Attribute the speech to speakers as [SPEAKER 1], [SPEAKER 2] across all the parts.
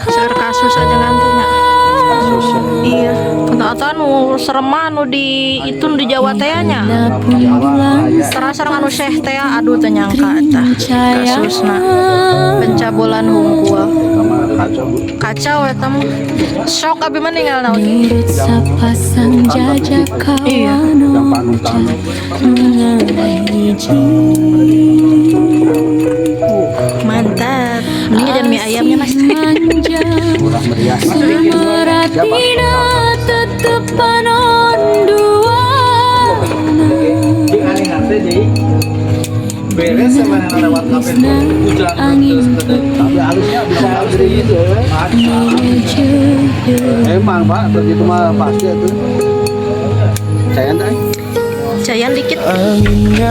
[SPEAKER 1] Seger kasus aja ngantunya. Iya, kata nu serem anu di itu di Jawa teh nya. Terasa anu Syekh teh aduh teu nyangka tah kasusna pencabulan hungkul. Kacau eta mah. Syok abi meninggal naon. Iya. Mantap. Ini jadi mie ayamnya Mas.
[SPEAKER 2] Kurang meriah.
[SPEAKER 3] Tetepan on dua
[SPEAKER 2] Beres sama lewat kafe hujan terus tapi halusnya bisa halus gitu emang Pak begitu mah pasti itu cayan deh
[SPEAKER 1] Cayan dikit. Mie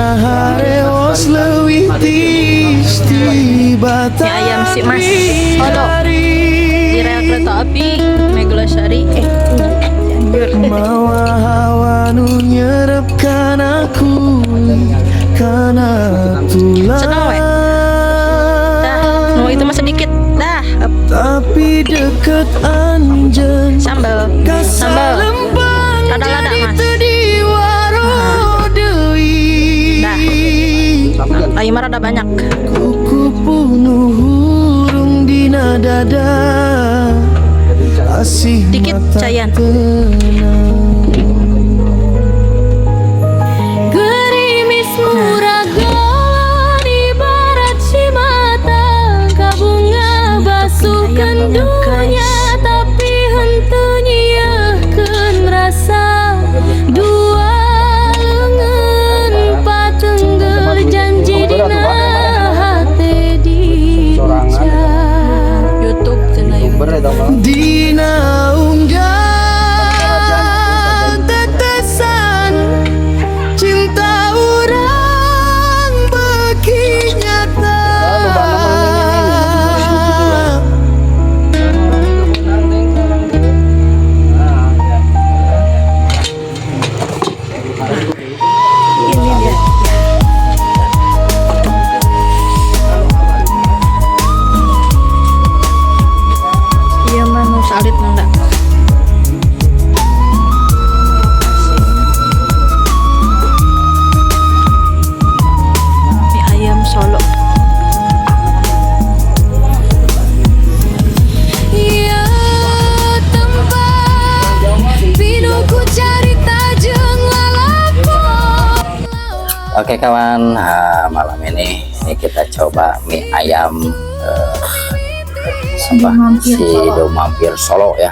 [SPEAKER 1] ayam si Mas Solo di rel kereta api Meglasari.
[SPEAKER 4] Mawa hawa nu nyerepkan aku karena
[SPEAKER 1] Seneng we. Dah, nu itu mah sedikit. Dah,
[SPEAKER 4] tapi deket anjen
[SPEAKER 1] sambal. Sambal. Lada-lada Mas. Dah. Ayo mah rada banyak.
[SPEAKER 4] Kuku penuh hurung di dada asih
[SPEAKER 1] Dikit Cayan.
[SPEAKER 3] gerimis muragan ibarat si mata kabunga basuhkan dunia tapi henteu nyieun rasa dua leungeun patenggel janji dina hate diucap
[SPEAKER 1] YouTube cenah ieu.
[SPEAKER 4] Dina unggah tetesan cinta orang beki nyata
[SPEAKER 1] Ini dia. Iya mah nu salit nanda. Mie ayam Solo.
[SPEAKER 3] ya tempat pinuku carita jeung lalakon.
[SPEAKER 5] Oke kawan, malam ini kita coba mie ayam si Mampir Solo ya.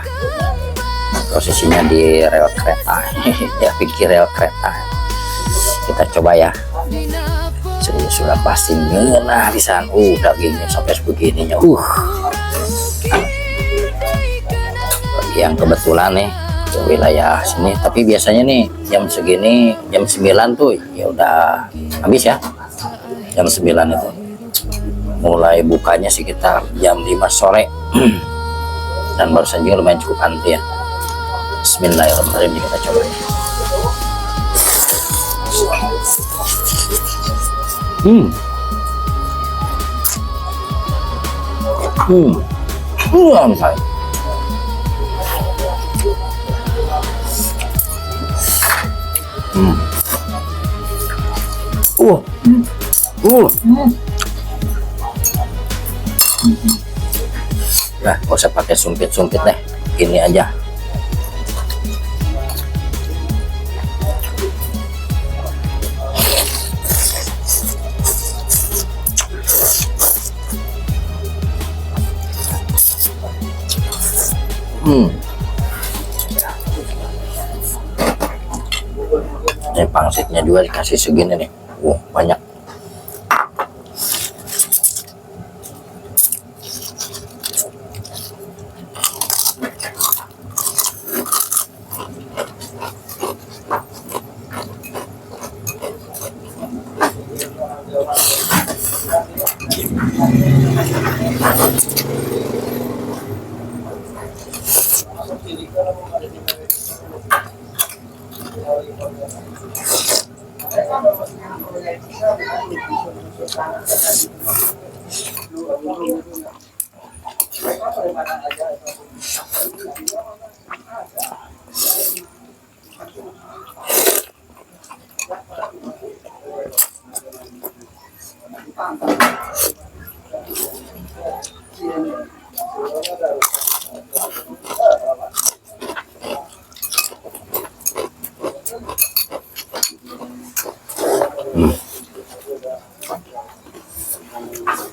[SPEAKER 5] Posisinya di rel kereta, ya pinggir rel kereta. Kita coba ya. Jadi sudah pasti ngeunah di sana. Dagingnya sampai sebegininya. Bagi yang kebetulan nih ke wilayah sini, tapi biasanya nih jam segini, jam 9 tuh ya udah habis ya. Jam 9 itu mulai bukanya sekitar jam 5 sore dan baru saja lumayan cukup anti ya. Bismillahirrahmanirrahim, kita coba. Mantap. Nah, gak usah pakai sumpit-sumpit deh, ini aja. Ini pangsitnya juga dikasih segini nih. Banyak.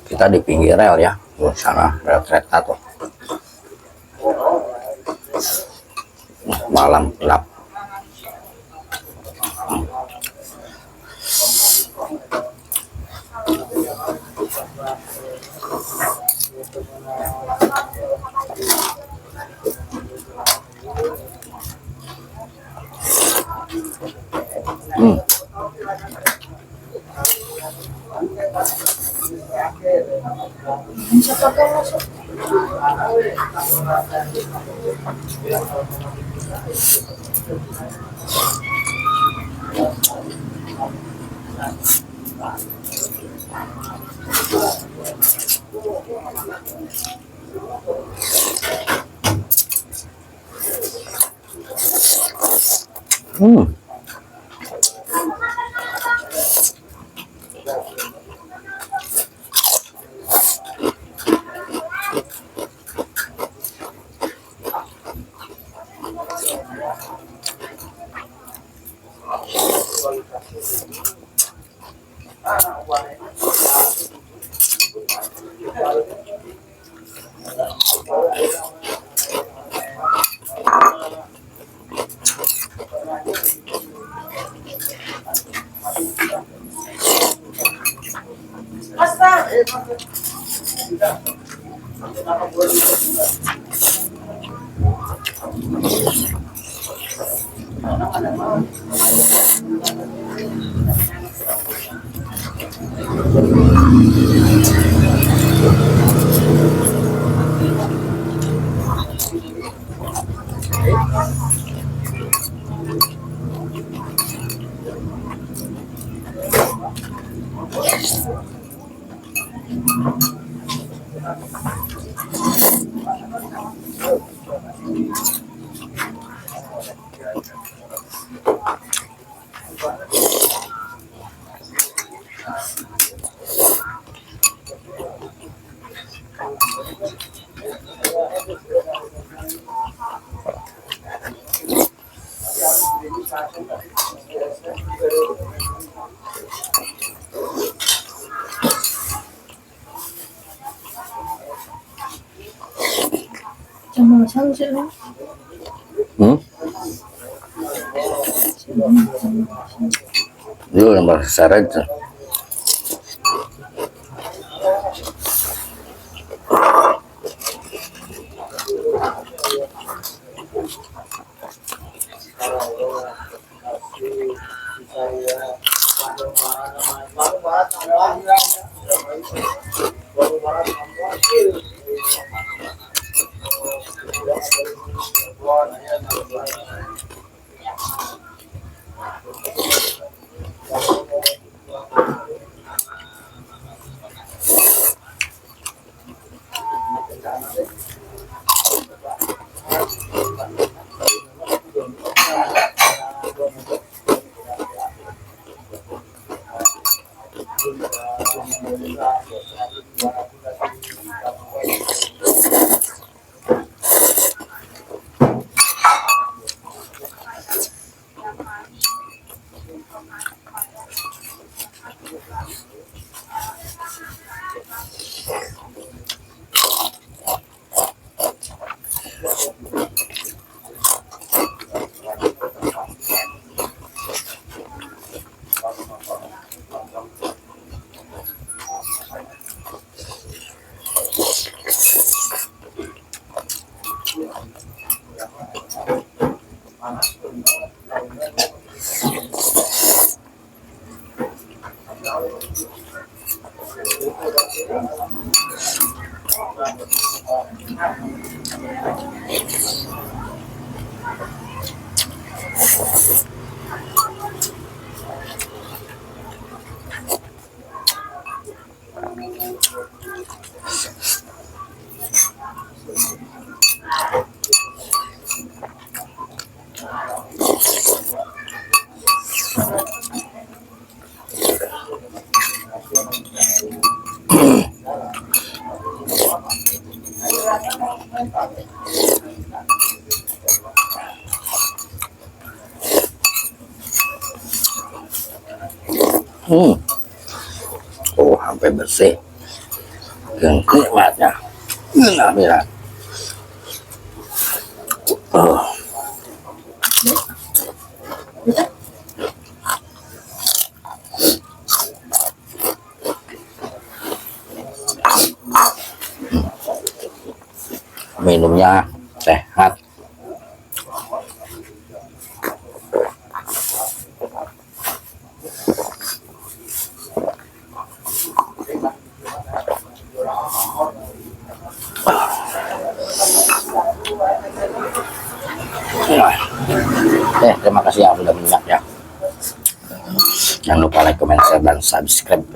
[SPEAKER 5] Kita di pinggir rel ya, tuh sana rel kereta tuh. Malam gelap. Itu yang berseret. Oh, sampai bersih. Yang nikmatnya. Alhamdulillah. Oh. Minumnya sehat. Terima kasih yang sudah menyimak ya. Jangan lupa like, comment, share, dan subscribe.